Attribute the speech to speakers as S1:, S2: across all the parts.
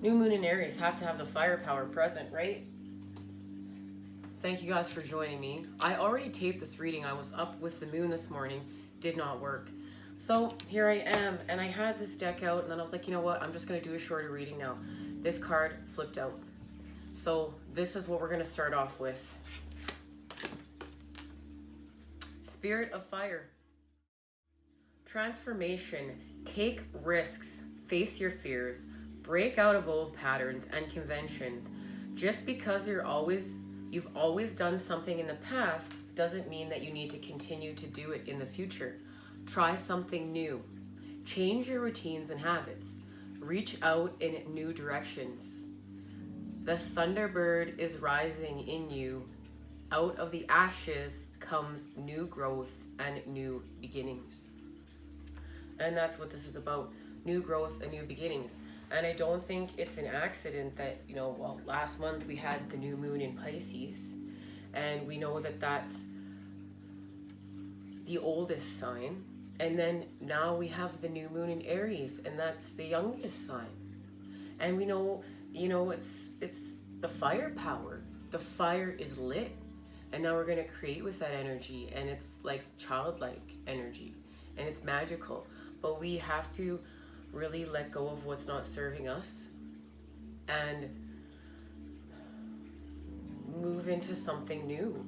S1: New moon in Aries have to have the firepower present, right? Thank you guys for joining me. I already taped this reading. I was up with the moon this morning. Did not work. So here I am, and I had this deck out, and then I was like, you know what? I'm just going to do a shorter reading now. This card flipped out. So this is what we're going to start off with. Spirit of Fire. Transformation. Take risks. Face your fears. Break out of old patterns and conventions. Just because you've always done something in the past doesn't mean that you need to continue to do it in the future. Try something new. Change your routines and habits. Reach out in new directions. The Thunderbird is rising in you. Out of the ashes comes new growth and new beginnings. And that's what this is about. New growth and new beginnings. And I don't think it's an accident that, last month we had the new moon in Pisces. And we know that that's the oldest sign. And then now we have the new moon in Aries, and that's the youngest sign. And we know, it's the firepower. The fire is lit. And now we're going to create with that energy. And it's like childlike energy. And it's magical. But we have to really let go of what's not serving us and move into something new.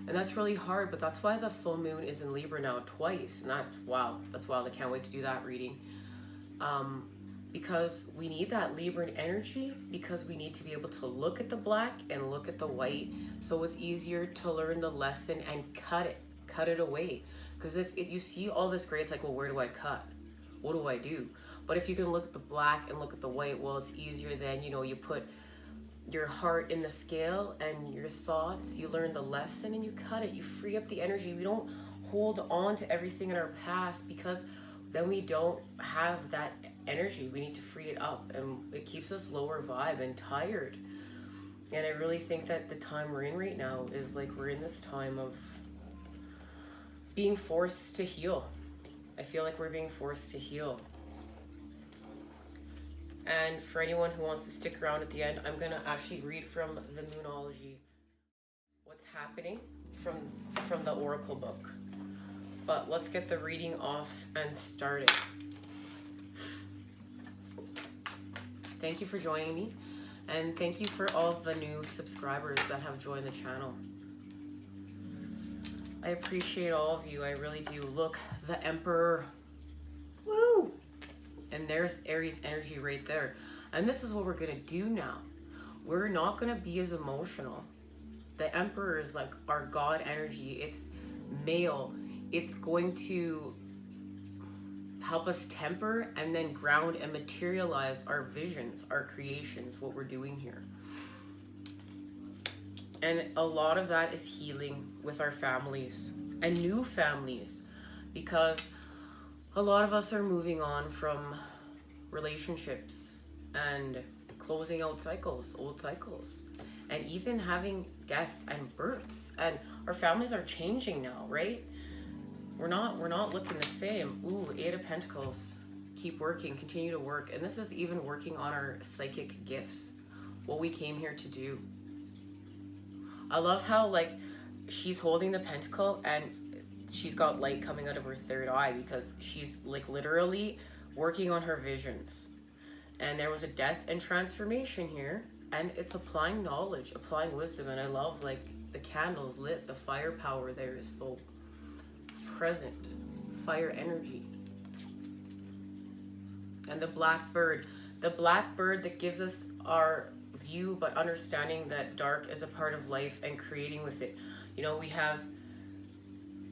S1: And that's really hard, but that's why the full moon is in Libra now twice. And that's wild. I can't wait to do that reading. Because we need that Libran energy, because we need to be able to look at the black and look at the white, so it's easier to learn the lesson and cut it away. Because if you see all this gray, it's like, well, where do I cut? What do I do? But if you can look at the black and look at the white, well, it's easier then, you put your heart in the scale and your thoughts, you learn the lesson and you cut it. You free up the energy. We don't hold on to everything in our past, because then we don't have that energy. We need to free it up, and it keeps us lower vibe and tired. And I really think that the time we're in right now is like we're in this time of being forced to heal. I feel like we're being forced to heal. And for anyone who wants to stick around at the end, I'm going to actually read from the Moonology what's happening from the Oracle book. But let's get the reading off and started. Thank you for joining me, and thank you for all the new subscribers that have joined the channel. I appreciate all of you. I really do. Look, the Emperor. Woo! And there's Aries energy right there. And this is what we're going to do now. We're not going to be as emotional. The Emperor is like our God energy. It's male. It's going to help us temper and then ground and materialize our visions, our creations, what we're doing here. And a lot of that is healing with our families and new families, because a lot of us are moving on from relationships and closing out cycles, old cycles, and even having death and births. And our families are changing now, right? We're not looking the same. Ooh, 8 of Pentacles. Keep working, continue to work. And this is even working on our psychic gifts, what we came here to do. I love how she's holding the pentacle and she's got light coming out of her third eye, because she's literally working on her visions. And there was a death and transformation here, and it's applying knowledge, applying wisdom. And I love the candles lit, the firepower there is so present, fire energy. And the black bird that gives us our view, but understanding that dark is a part of life and creating with it. We have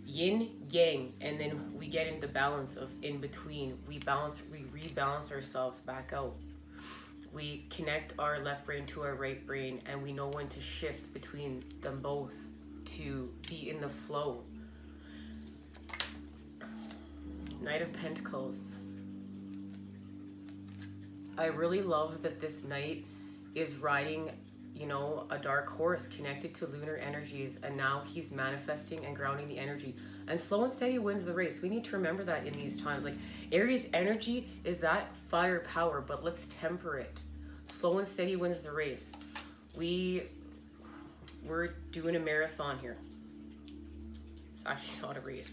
S1: yin, yang, and then we get into the balance of in between. We rebalance ourselves back out. We connect our left brain to our right brain, and we know when to shift between them both to be in the flow. Knight of Pentacles. I really love that this knight is riding, a dark horse connected to lunar energies, and now he's manifesting and grounding the energy. And slow and steady wins the race. We need to remember that in these times. Aries energy is that firepower, but let's temper it. Slow and steady wins the race. We're doing a marathon here. It's actually not a race.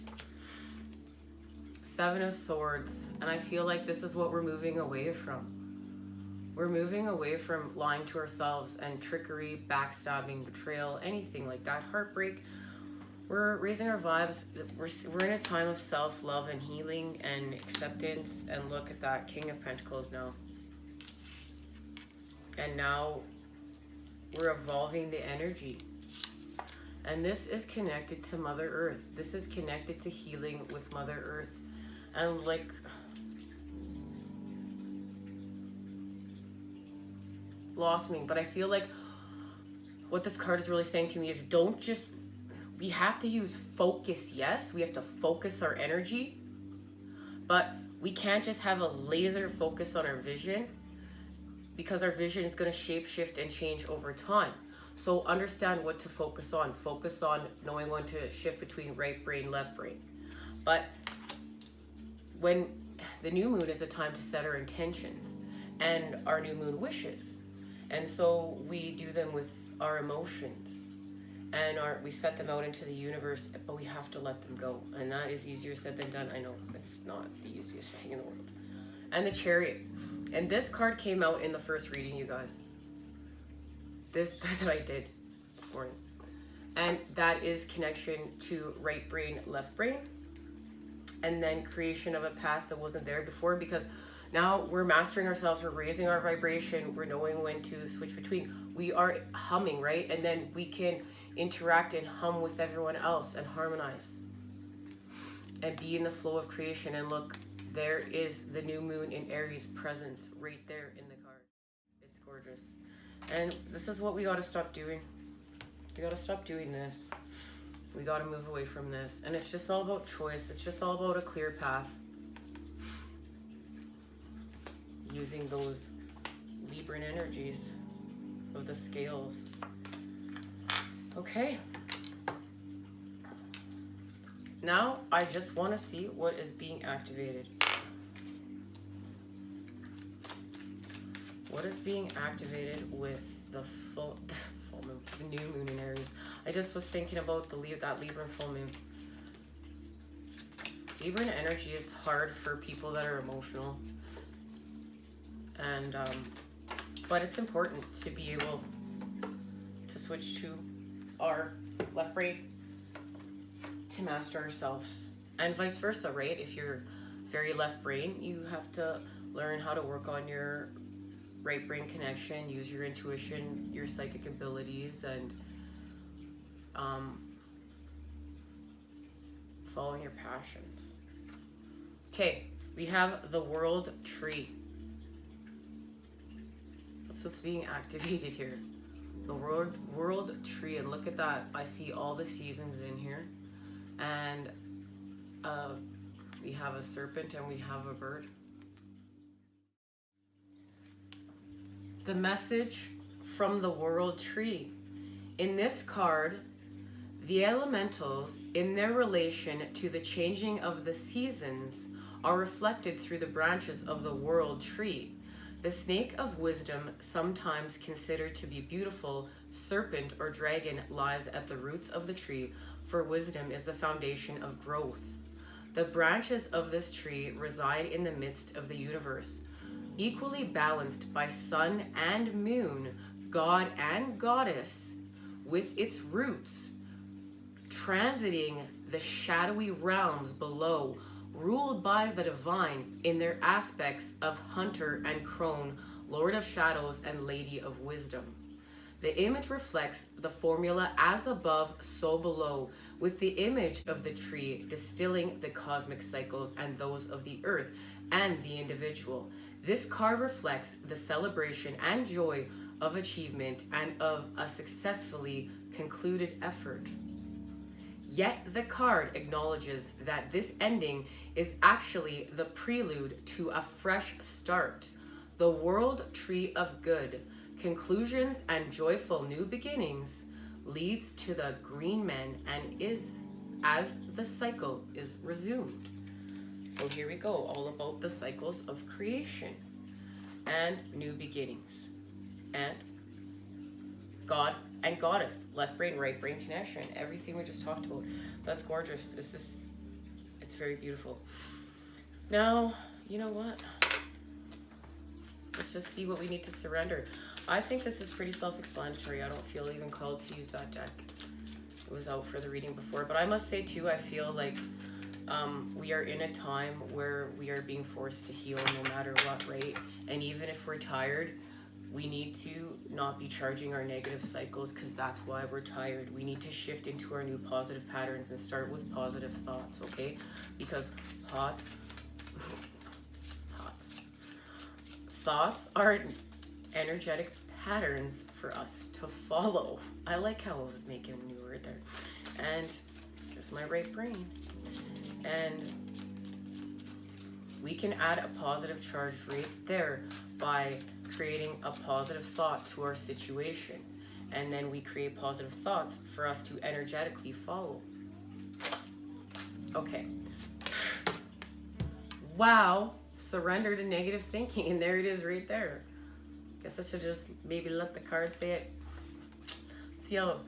S1: Seven of Swords, and I feel like this is what we're moving away from. We're moving away from lying to ourselves and trickery, backstabbing, betrayal, anything like that, heartbreak. We're raising our vibes. We're in a time of self-love and healing and acceptance. And look at that, King of Pentacles now. And now we're evolving the energy. And this is connected to Mother Earth. This is connected to healing with Mother Earth. And like, blossoming. But I feel like what this card is really saying to me is don't just, we have to use focus, yes. We have to focus our energy. But we can't just have a laser focus on our vision, because our vision is going to shape shift and change over time. So understand what to focus on. Focus on knowing when to shift between right brain, left brain. But when the new moon is a time to set our intentions and our new moon wishes. And so we do them with our emotions and we set them out into the universe, but we have to let them go. And that is easier said than done. I know it's not the easiest thing in the world. And the Chariot. And this card came out in the first reading, you guys. This that I did this morning. And that is connection to right brain, left brain. And then creation of a path that wasn't there before, because now we're mastering ourselves, we're raising our vibration, we're knowing when to switch between. We are humming, right? And then we can interact and hum with everyone else and harmonize. And be in the flow of creation. And look, there is the new moon in Aries presence right there in the card. It's gorgeous. And this is what we got to stop doing. We got to stop doing this. We got to move away from this. And it's just all about choice. It's just all about a clear path. Using those Libran energies of the scales. Okay. Now I just want to see what is being activated. What is being activated with the full moon, the new moon in Aries? I just was thinking about that Libran full moon. Libran energy is hard for people that are emotional, and but it's important to be able to switch to our left brain to master ourselves, and vice versa, right? If you're very left brain, you have to learn how to work on your right brain connection, use your intuition, your psychic abilities, and following your passions. Okay, we have the World Tree. That's what's being activated here. The world Tree, and look at that. I see all the seasons in here, and we have a serpent and we have a bird. The message from the World Tree. In this card, the elementals, in their relation to the changing of the seasons, are reflected through the branches of the World Tree. The snake of wisdom, sometimes considered to be beautiful, serpent or dragon, lies at the roots of the tree, for wisdom is the foundation of growth. The branches of this tree reside in the midst of the universe, equally balanced by sun and moon, god and goddess, with its roots transiting the shadowy realms below, ruled by the divine in their aspects of hunter and crone, lord of shadows and lady of wisdom. The image reflects the formula as above, so below, with the image of the tree distilling the cosmic cycles and those of the earth and the individual. This card reflects the celebration and joy of achievement and of a successfully concluded effort. Yet the card acknowledges that this ending is actually the prelude to a fresh start. The World Tree of Good, conclusions and joyful new beginnings, leads to the green man and is as the cycle is resumed. So here we go, all about the cycles of creation and new beginnings. and God and Goddess, left brain, right brain connection, everything we just talked about. That's gorgeous. It's very beautiful. Now, you know what? Let's just see what we need to surrender. I think this is pretty self-explanatory. I don't feel even called to use that deck. It was out for the reading before, but I must say too, I feel like we are in a time where we are being forced to heal no matter what, right? And even if we're tired, we need to not be charging our negative cycles, because that's why we're tired. We need to shift into our new positive patterns and start with positive thoughts, okay? Because thoughts are energetic patterns for us to follow. I like how I was making a new word there. And just my right brain. And we can add a positive charge right there by creating a positive thought to our situation. And then we create positive thoughts for us to energetically follow. Okay. Wow. Surrender to negative thinking. And there it is right there. Guess I should just maybe let the card say it. So,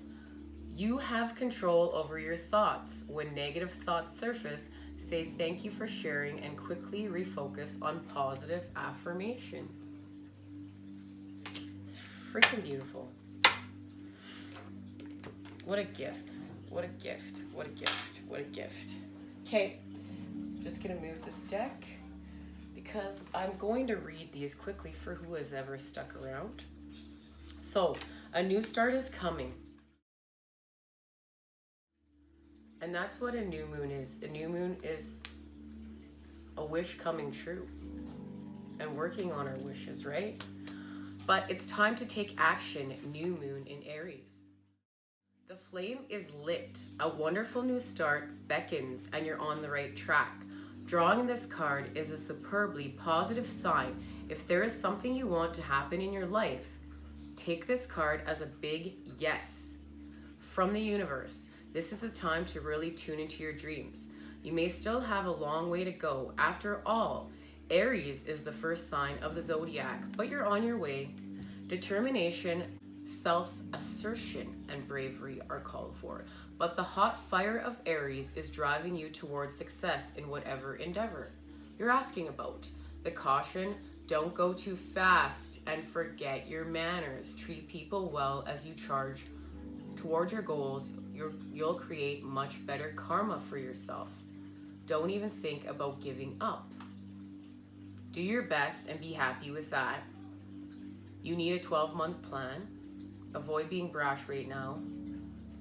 S1: you have control over your thoughts. When negative thoughts surface, say thank you for sharing and quickly refocus on positive affirmations. It's freaking beautiful. What a gift. What a gift. What a gift. What a gift. Okay, just gonna move this deck because I'm going to read these quickly for who has ever stuck around. So, a new start is coming. And that's what a new moon is. A new moon is a wish coming true and working on our wishes, right? But it's time to take action. New moon in Aries. The flame is lit. A wonderful new start beckons and you're on the right track. Drawing this card is a superbly positive sign. If there is something you want to happen in your life, take this card as a big yes from the universe. This is the time to really tune into your dreams. You may still have a long way to go. After all, Aries is the first sign of the zodiac, but you're on your way. Determination, self-assertion, and bravery are called for. But the hot fire of Aries is driving you towards success in whatever endeavor you're asking about. The caution, don't go too fast and forget your manners. Treat people well as you charge towards your goals. You'll create much better karma for yourself. Don't even think about giving up. Do your best and be happy with that. You need a 12-month plan. Avoid being brash right now.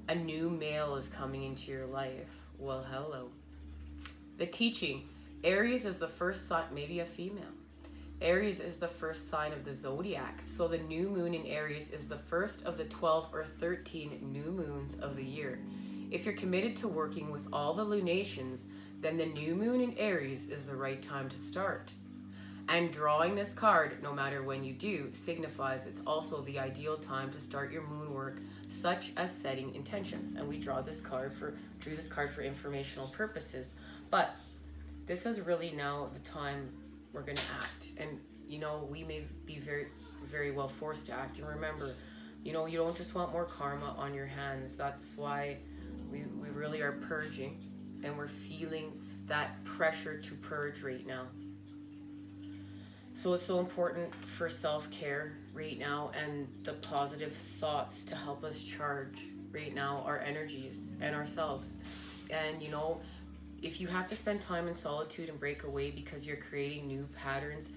S1: A new male is coming into your life. Well, hello. The teaching. Aries is the first sign, maybe a female. Aries is the first sign of the zodiac. So the new moon in Aries is the first of the 12 or 13 new moons of the year. If you're committed to working with all the lunations, then the new moon in Aries is the right time to start. And drawing this card, no matter when you do, signifies it's also the ideal time to start your moon work, such as setting intentions. And we drew this card for informational purposes. But this is really now the time we're going to act. And, you know, we may be very, very well forced to act. And remember, you know, you don't just want more karma on your hands. That's why we really are purging. And we're feeling that pressure to purge right now. So it's so important for self-care right now and the positive thoughts to help us charge right now our energies and ourselves. And, you know, if you have to spend time in solitude and break away because you're creating new patterns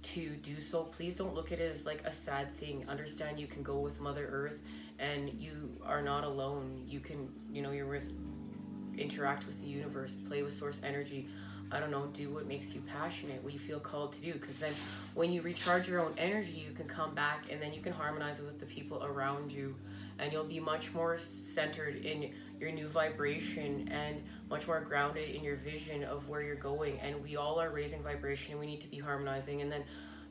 S1: to do so, please don't look at it as like a sad thing. Understand you can go with Mother Earth and you are not alone. You can, you know, interact with the universe, play with source energy. I don't know, do what makes you passionate, what you feel called to do. Because then when you recharge your own energy, you can come back and then you can harmonize with the people around you. And you'll be much more centered in your new vibration and much more grounded in your vision of where you're going. And we all are raising vibration and we need to be harmonizing. And then,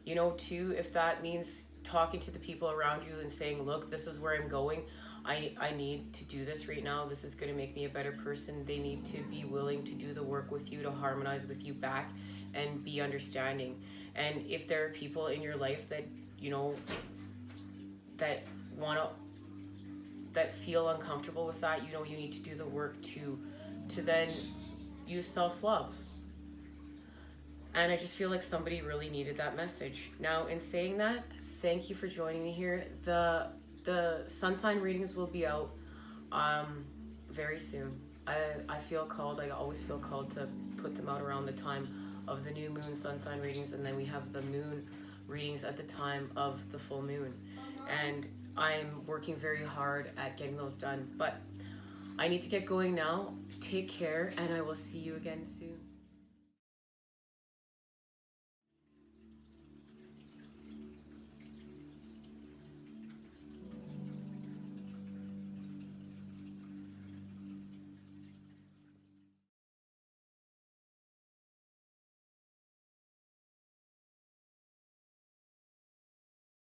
S1: you know, too, if that means talking to the people around you and saying, look, this is where I'm going. I need to do this right now. This is going to make me a better person. They need to be willing to do the work with you, to harmonize with you back and be understanding. And if there are people in your life that, you know, that want to, that feel uncomfortable with that, you know, you need to do the work to then use self-love. And I just feel like somebody really needed that message. Now, in saying that, thank you for joining me here. The sun sign readings will be out very soon. I feel called, I always feel called to put them out around the time of the new moon sun sign readings, and then we have the moon readings at the time of the full moon. And I'm working very hard at getting those done, but I need to get going now. Take care, and I will see you again soon.